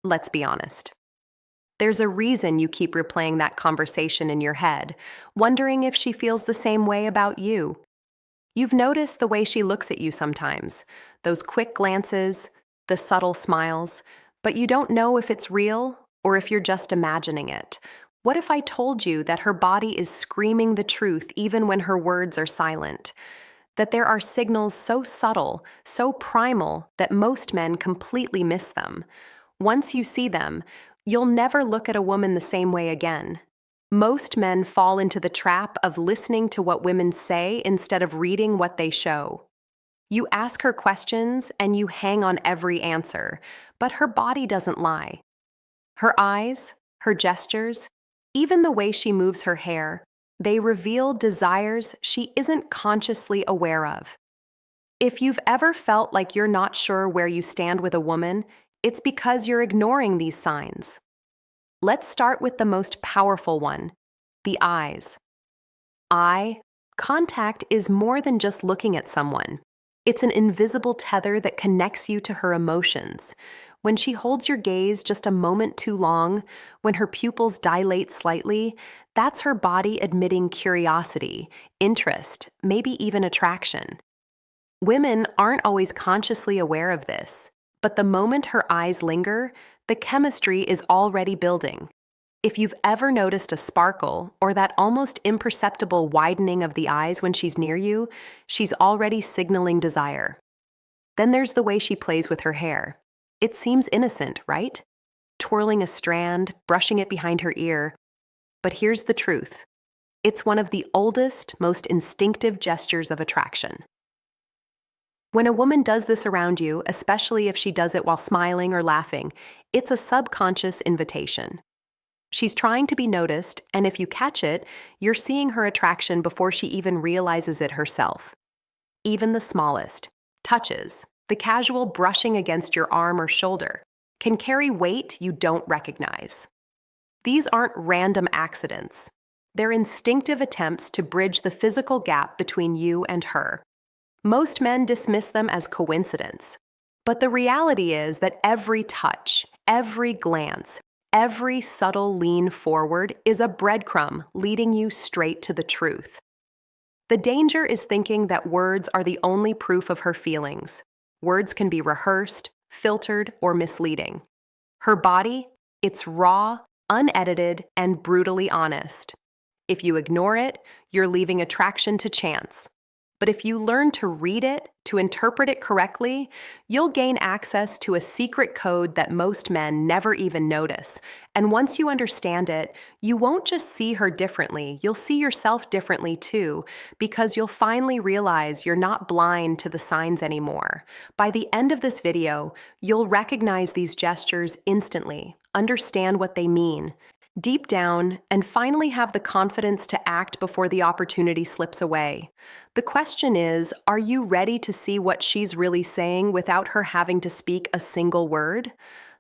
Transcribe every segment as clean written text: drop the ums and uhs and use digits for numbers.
Let's be honest. There's a reason you keep replaying that conversation in your head, wondering if she feels the same way about you. You've noticed the way she looks at you sometimes, those quick glances, the subtle smiles, but you don't know if it's real or if you're just imagining it. What if I told you that her body is screaming the truth even when her words are silent? That there are signals so subtle, so primal, that most men completely miss them. Once you see them, you'll never look at a woman the same way again. Most men fall into the trap of listening to what women say instead of reading what they show. You ask her questions and you hang on every answer, but her body doesn't lie. Her eyes, her gestures, even the way she moves her hair, they reveal desires she isn't consciously aware of. If you've ever felt like you're not sure where you stand with a woman, it's because you're ignoring these signs. Let's start with the most powerful one, the eyes. Eye contact is more than just looking at someone. It's an invisible tether that connects you to her emotions. When she holds your gaze just a moment too long, when her pupils dilate slightly, that's her body admitting curiosity, interest, maybe even attraction. Women aren't always consciously aware of this, but the moment her eyes linger, the chemistry is already building. If you've ever noticed a sparkle or that almost imperceptible widening of the eyes when she's near you, she's already signaling desire. Then there's the way she plays with her hair. It seems innocent, right? Twirling a strand, brushing it behind her ear. But here's the truth. It's one of the oldest, most instinctive gestures of attraction. When a woman does this around you, especially if she does it while smiling or laughing, it's a subconscious invitation. She's trying to be noticed, and if you catch it, you're seeing her attraction before she even realizes it herself. Even the smallest touches, the casual brushing against your arm or shoulder, can carry weight you don't recognize. These aren't random accidents. They're instinctive attempts to bridge the physical gap between you and her. Most men dismiss them as coincidence. But the reality is that every touch, every glance, every subtle lean forward is a breadcrumb leading you straight to the truth. The danger is thinking that words are the only proof of her feelings. Words can be rehearsed, filtered, or misleading. Her body, it's raw, unedited, and brutally honest. If you ignore it, you're leaving attraction to chance. But if you learn to read it, to interpret it correctly, you'll gain access to a secret code that most men never even notice. And once you understand it, you won't just see her differently, you'll see yourself differently too, because you'll finally realize you're not blind to the signs anymore. By the end of this video, you'll recognize these gestures instantly, understand what they mean deep down, and finally have the confidence to act before the opportunity slips away. The question is, are you ready to see what she's really saying without her having to speak a single word?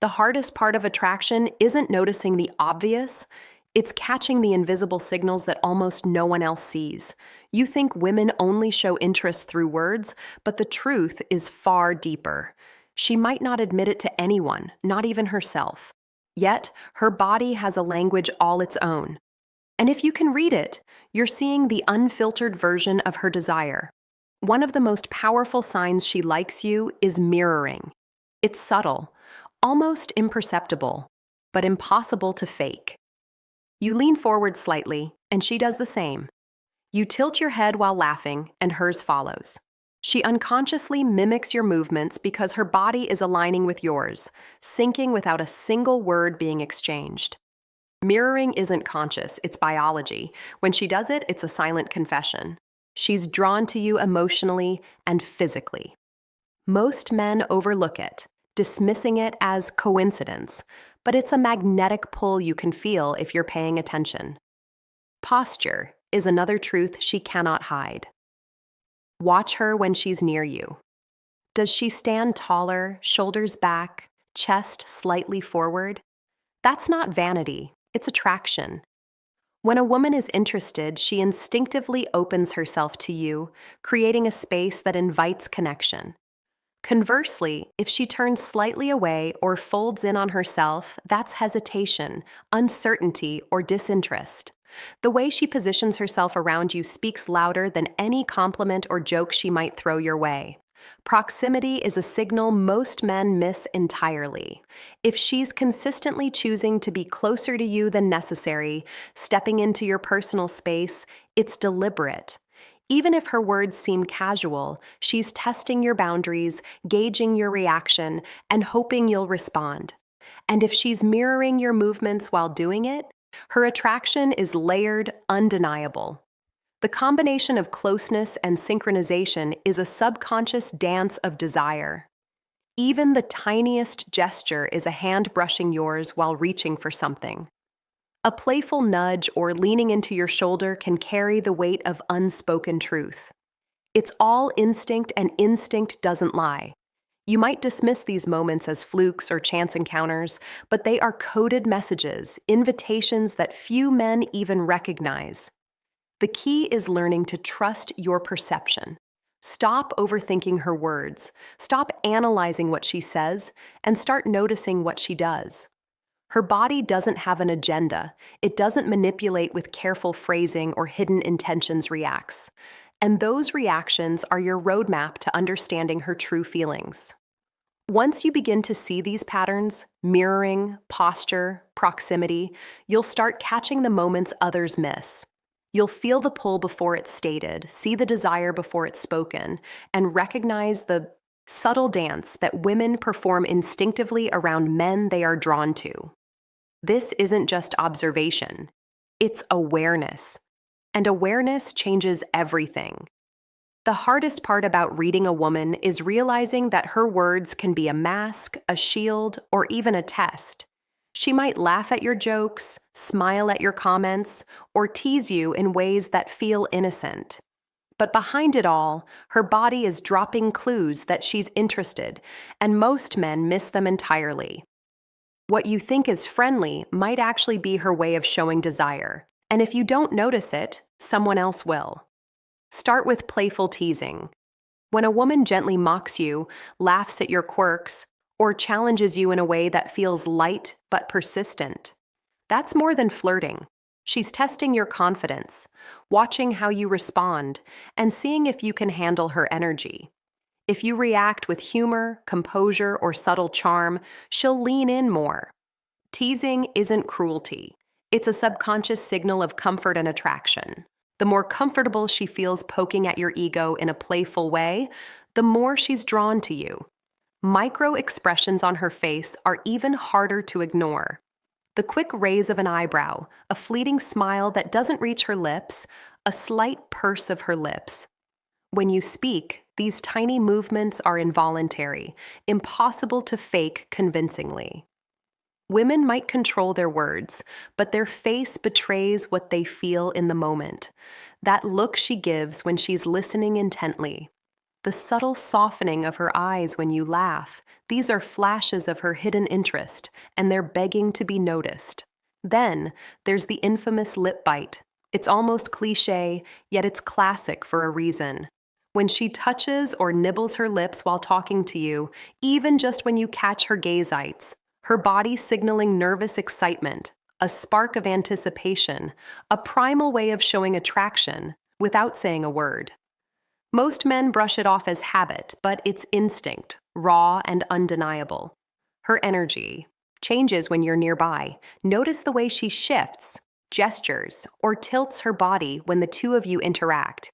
The hardest part of attraction isn't noticing the obvious, it's catching the invisible signals that almost no one else sees. You think women only show interest through words, but the truth is far deeper. She might not admit it to anyone, not even herself. Yet, her body has a language all its own. And if you can read it, you're seeing the unfiltered version of her desire. One of the most powerful signs she likes you is mirroring. It's subtle, almost imperceptible, but impossible to fake. You lean forward slightly, and she does the same. You tilt your head while laughing, and hers follows. She unconsciously mimics your movements because her body is aligning with yours, syncing without a single word being exchanged. Mirroring isn't conscious, it's biology. When she does it, it's a silent confession. She's drawn to you emotionally and physically. Most men overlook it, dismissing it as coincidence, but it's a magnetic pull you can feel if you're paying attention. Posture is another truth she cannot hide. Watch her when she's near you. Does she stand taller, shoulders back, chest slightly forward? That's not vanity, it's attraction. When a woman is interested, she instinctively opens herself to you, creating a space that invites connection. Conversely, if she turns slightly away or folds in on herself, that's hesitation, uncertainty, or disinterest. The way she positions herself around you speaks louder than any compliment or joke she might throw your way. Proximity is a signal most men miss entirely. If she's consistently choosing to be closer to you than necessary, stepping into your personal space, it's deliberate. Even if her words seem casual, she's testing your boundaries, gauging your reaction, and hoping you'll respond. And if she's mirroring your movements while doing it, her attraction is layered, undeniable. The combination of closeness and synchronization is a subconscious dance of desire. Even the tiniest gesture is a hand brushing yours while reaching for something. A playful nudge or leaning into your shoulder can carry the weight of unspoken truth. It's all instinct, and instinct doesn't lie. You might dismiss these moments as flukes or chance encounters, but they are coded messages, invitations that few men even recognize. The key is learning to trust your perception. Stop overthinking her words, stop analyzing what she says, and start noticing what she does. Her body doesn't have an agenda. It doesn't manipulate with careful phrasing or hidden intentions reacts. And those reactions are your roadmap to understanding her true feelings. Once you begin to see these patterns, mirroring, posture, proximity, you'll start catching the moments others miss. You'll feel the pull before it's stated, see the desire before it's spoken, and recognize the subtle dance that women perform instinctively around men they are drawn to. This isn't just observation, it's awareness. And awareness changes everything. The hardest part about reading a woman is realizing that her words can be a mask, a shield, or even a test. She might laugh at your jokes, smile at your comments, or tease you in ways that feel innocent. But behind it all, her body is dropping clues that she's interested, and most men miss them entirely. What you think is friendly might actually be her way of showing desire, and if you don't notice it, someone else will. Start with playful teasing. When a woman gently mocks you, laughs at your quirks, or challenges you in a way that feels light but persistent, that's more than flirting. She's testing your confidence, watching how you respond, and seeing if you can handle her energy. If you react with humor, composure, or subtle charm, she'll lean in more. Teasing isn't cruelty. It's a subconscious signal of comfort and attraction. The more comfortable she feels poking at your ego in a playful way, the more she's drawn to you. Micro expressions on her face are even harder to ignore. The quick raise of an eyebrow, a fleeting smile that doesn't reach her lips, a slight purse of her lips. When you speak, these tiny movements are involuntary, impossible to fake convincingly. Women might control their words, but their face betrays what they feel in the moment. That look she gives when she's listening intently. The subtle softening of her eyes when you laugh, these are flashes of her hidden interest, and they're begging to be noticed. Then, there's the infamous lip bite. It's almost cliché, yet it's classic for a reason. When she touches or nibbles her lips while talking to you, even just when you catch her gaze-ites, her body signaling nervous excitement, a spark of anticipation, a primal way of showing attraction without saying a word. Most men brush it off as habit, but it's instinct, raw and undeniable. Her energy changes when you're nearby. Notice the way she shifts, gestures, or tilts her body when the two of you interact.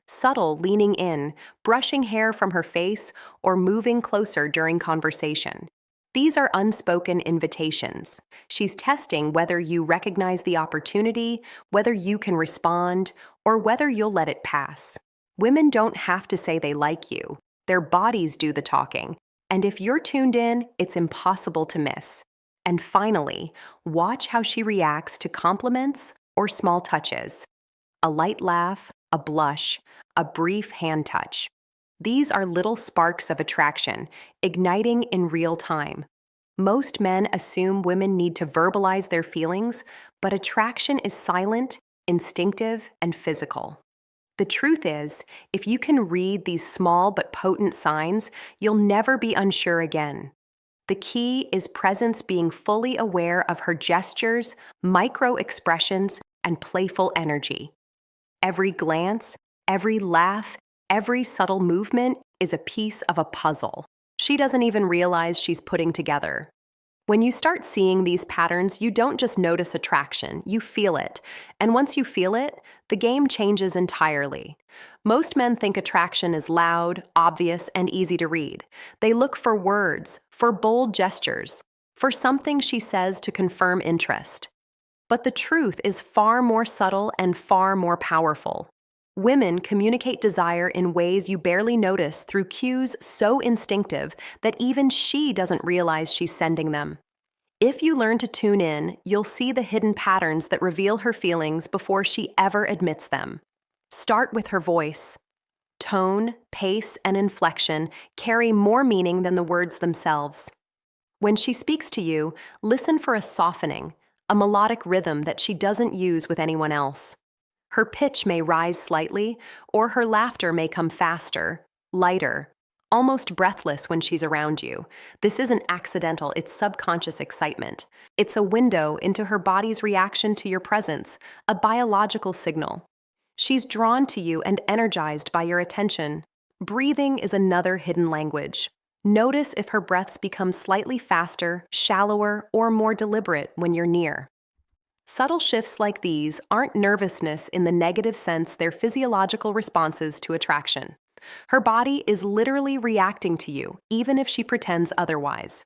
Subtle leaning in, brushing hair from her face, or moving closer during conversation. These are unspoken invitations. She's testing whether you recognize the opportunity, whether you can respond, or whether you'll let it pass. Women don't have to say they like you. Their bodies do the talking. And if you're tuned in, it's impossible to miss. And finally, watch how she reacts to compliments or small touches. A light laugh, a blush, a brief hand touch. These are little sparks of attraction, igniting in real time. Most men assume women need to verbalize their feelings, but attraction is silent, instinctive, and physical. The truth is, if you can read these small but potent signs, you'll never be unsure again. The key is presence, being fully aware of her gestures, micro expressions, and playful energy. Every glance, every laugh, every subtle movement is a piece of a puzzle she doesn't even realize she's putting together. When you start seeing these patterns, you don't just notice attraction, you feel it. And once you feel it, the game changes entirely. Most men think attraction is loud, obvious, and easy to read. They look for words, for bold gestures, for something she says to confirm interest. But the truth is far more subtle and far more powerful. Women communicate desire in ways you barely notice through cues so instinctive that even she doesn't realize she's sending them. If you learn to tune in, you'll see the hidden patterns that reveal her feelings before she ever admits them. Start with her voice. Tone, pace, and inflection carry more meaning than the words themselves. When she speaks to you, listen for a softening, a melodic rhythm that she doesn't use with anyone else. Her pitch may rise slightly, or her laughter may come faster, lighter, almost breathless when she's around you. This isn't accidental, it's subconscious excitement. It's a window into her body's reaction to your presence, a biological signal. She's drawn to you and energized by your attention. Breathing is another hidden language. Notice if her breaths become slightly faster, shallower, or more deliberate when you're near. Subtle shifts like these aren't nervousness in the negative sense, they're physiological responses to attraction. Her body is literally reacting to you, even if she pretends otherwise.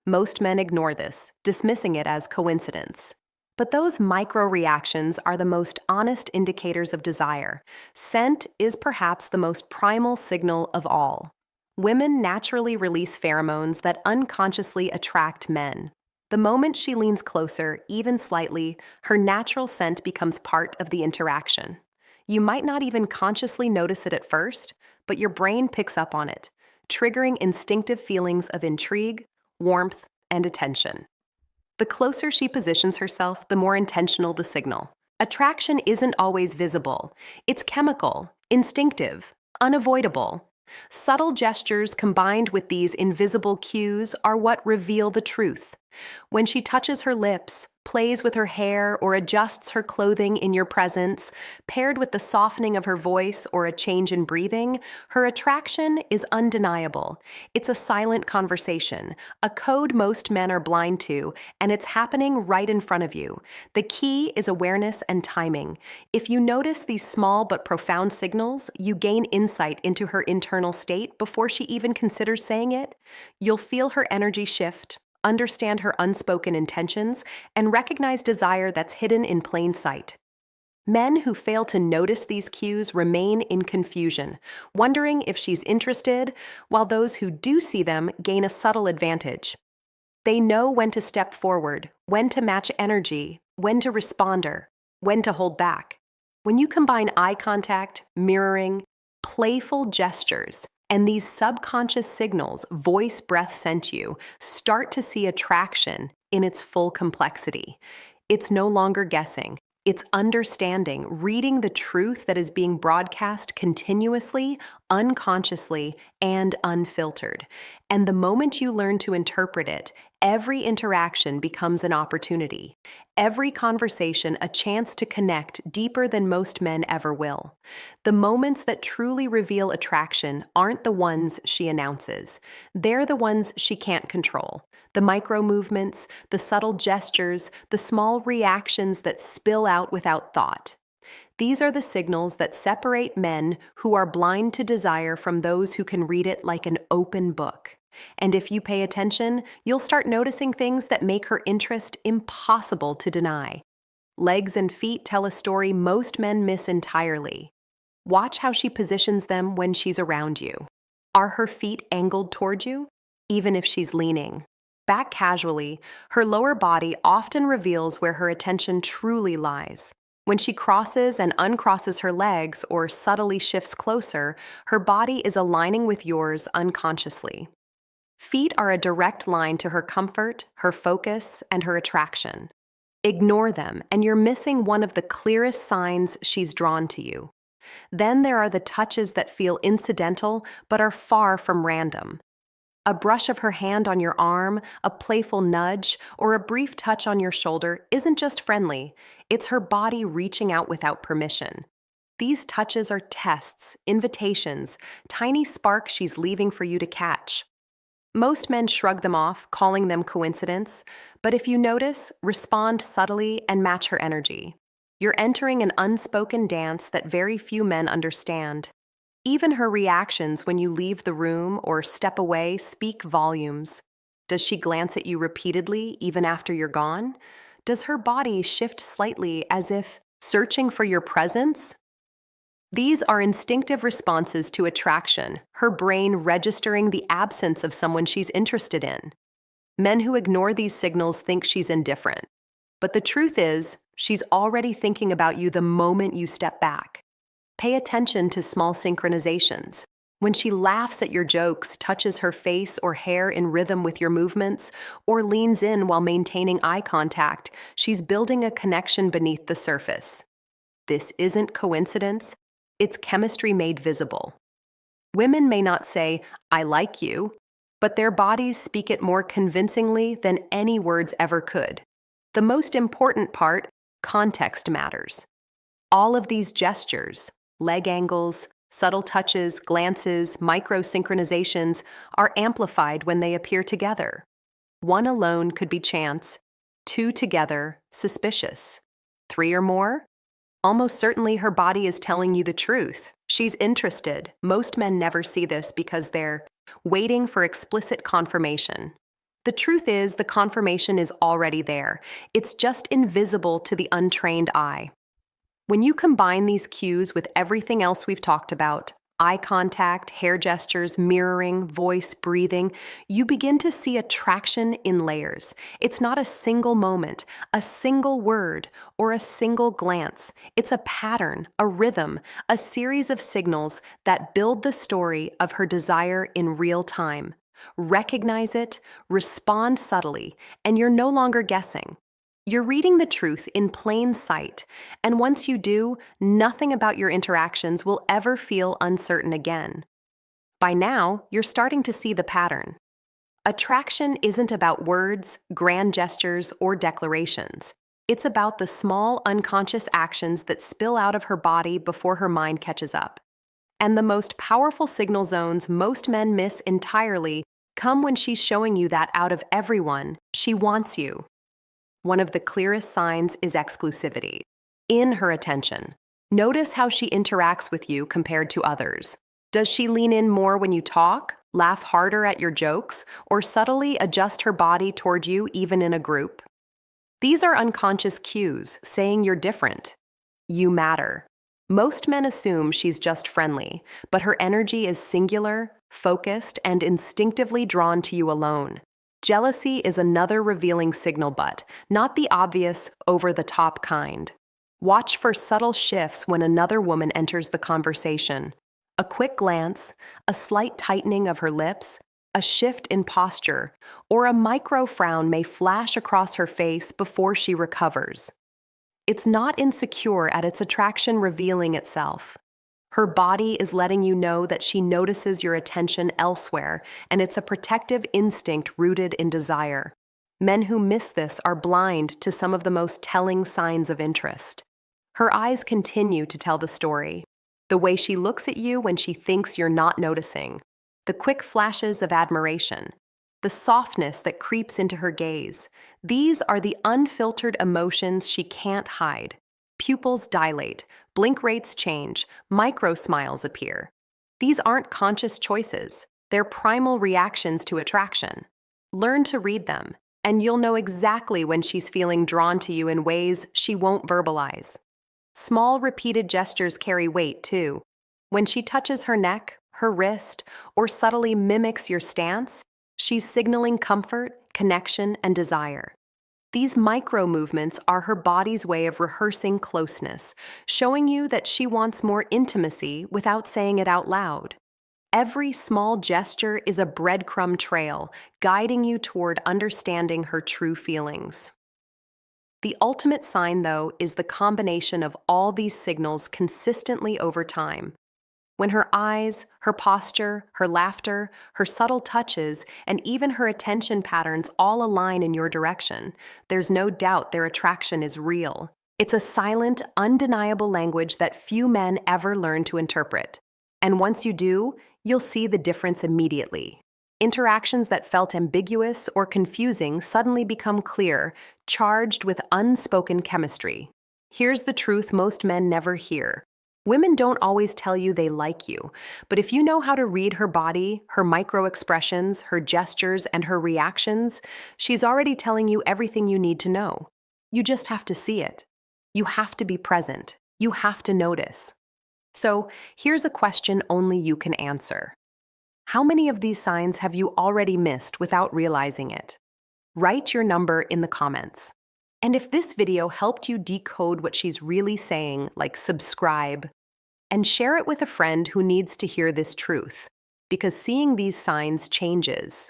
Most men ignore this, dismissing it as coincidence. But those micro-reactions are the most honest indicators of desire. Scent is perhaps the most primal signal of all. Women naturally release pheromones that unconsciously attract men. The moment she leans closer, even slightly, her natural scent becomes part of the interaction. You might not even consciously notice it at first, but your brain picks up on it, triggering instinctive feelings of intrigue, warmth, and attention. The closer she positions herself, the more intentional the signal. Attraction isn't always visible. It's chemical, instinctive, unavoidable. Subtle gestures combined with these invisible cues are what reveal the truth. When she touches her lips, plays with her hair, or adjusts her clothing in your presence, paired with the softening of her voice or a change in breathing, her attraction is undeniable. It's a silent conversation, a code most men are blind to, and it's happening right in front of you. The key is awareness and timing. If you notice these small but profound signals, you gain insight into her internal state before she even considers saying it. You'll feel her energy shift, understand her unspoken intentions, and recognize desire that's hidden in plain sight. Men who fail to notice these cues remain in confusion, wondering if she's interested, while those who do see them gain a subtle advantage. They know when to step forward, when to match energy, when to respond, when to hold back. When you combine eye contact, mirroring, playful gestures, and these subconscious signals voice, breath sent you, start to see attraction in its full complexity. It's no longer guessing. It's understanding, reading the truth that is being broadcast continuously, unconsciously, and unfiltered. And the moment you learn to interpret it, every interaction becomes an opportunity. Every conversation a chance to connect deeper than most men ever will. The moments that truly reveal attraction aren't the ones she announces. They're the ones she can't control. The micro movements, the subtle gestures, the small reactions that spill out without thought. These are the signals that separate men who are blind to desire from those who can read it like an open book. And if you pay attention, you'll start noticing things that make her interest impossible to deny. Legs and feet tell a story most men miss entirely. Watch how she positions them when she's around you. Are her feet angled toward you? Even if she's leaning back casually, her lower body often reveals where her attention truly lies. When she crosses and uncrosses her legs or subtly shifts closer, her body is aligning with yours unconsciously. Feet are a direct line to her comfort, her focus, and her attraction. Ignore them, and you're missing one of the clearest signs she's drawn to you. Then there are the touches that feel incidental but are far from random. A brush of her hand on your arm, a playful nudge, or a brief touch on your shoulder isn't just friendly, it's her body reaching out without permission. These touches are tests, invitations, tiny sparks she's leaving for you to catch. Most men shrug them off, calling them coincidence, but if you notice, respond subtly and match her energy. You're entering an unspoken dance that very few men understand. Even her reactions when you leave the room or step away speak volumes. Does she glance at you repeatedly, even after you're gone? Does her body shift slightly as if searching for your presence? These are instinctive responses to attraction, her brain registering the absence of someone she's interested in. Men who ignore these signals think she's indifferent. But the truth is, she's already thinking about you the moment you step back. Pay attention to small synchronizations. When she laughs at your jokes, touches her face or hair in rhythm with your movements, or leans in while maintaining eye contact, she's building a connection beneath the surface. This isn't coincidence, it's chemistry made visible. Women may not say, "I like you," but their bodies speak it more convincingly than any words ever could. The most important part, context matters. All of these gestures, leg angles, subtle touches, glances, micro-synchronizations, are amplified when they appear together. One alone could be chance, two together, suspicious. Three or more? Almost certainly her body is telling you the truth. She's interested. Most men never see this because they're waiting for explicit confirmation. The truth is, the confirmation is already there. It's just invisible to the untrained eye. When you combine these cues with everything else we've talked about, eye contact, hair gestures, mirroring, voice, breathing, you begin to see attraction in layers. It's not a single moment, a single word, or a single glance. It's a pattern, a rhythm, a series of signals that build the story of her desire in real time. Recognize it, respond subtly, and you're no longer guessing. You're reading the truth in plain sight, and once you do, nothing about your interactions will ever feel uncertain again. By now, you're starting to see the pattern. Attraction isn't about words, grand gestures, or declarations. It's about the small, unconscious actions that spill out of her body before her mind catches up. And the most powerful signal zones most men miss entirely come when she's showing you that out of everyone, she wants you. One of the clearest signs is exclusivity. In her attention. Notice how she interacts with you compared to others. Does she lean in more when you talk, laugh harder at your jokes, or subtly adjust her body toward you even in a group? These are unconscious cues saying you're different. You matter. Most men assume she's just friendly, but her energy is singular, focused, and instinctively drawn to you alone. Jealousy is another revealing signal, but not the obvious, over-the-top kind. Watch for subtle shifts when another woman enters the conversation. A quick glance, a slight tightening of her lips, a shift in posture, or a micro-frown may flash across her face before she recovers. It's not insecure at its attraction revealing itself. Her body is letting you know that she notices your attention elsewhere, and it's a protective instinct rooted in desire. Men who miss this are blind to some of the most telling signs of interest. Her eyes continue to tell the story. The way she looks at you when she thinks you're not noticing. The quick flashes of admiration. The softness that creeps into her gaze. These are the unfiltered emotions she can't hide. Pupils dilate, blink rates change, micro-smiles appear. These aren't conscious choices. They're primal reactions to attraction. Learn to read them, and you'll know exactly when she's feeling drawn to you in ways she won't verbalize. Small, repeated gestures carry weight, too. When she touches her neck, her wrist, or subtly mimics your stance, she's signaling comfort, connection, and desire. These micro-movements are her body's way of rehearsing closeness, showing you that she wants more intimacy without saying it out loud. Every small gesture is a breadcrumb trail, guiding you toward understanding her true feelings. The ultimate sign, though, is the combination of all these signals consistently over time. When her eyes, her posture, her laughter, her subtle touches, and even her attention patterns all align in your direction, there's no doubt their attraction is real. It's a silent, undeniable language that few men ever learn to interpret. And once you do, you'll see the difference immediately. Interactions that felt ambiguous or confusing suddenly become clear, charged with unspoken chemistry. Here's the truth most men never hear. Women don't always tell you they like you, but if you know how to read her body, her micro expressions, her gestures, and her reactions, she's already telling you everything you need to know. You just have to see it. You have to be present. You have to notice. So, here's a question only you can answer. How many of these signs have you already missed without realizing it? Write your number in the comments. And if this video helped you decode what she's really saying, like subscribe, and share it with a friend who needs to hear this truth, because seeing these signs changes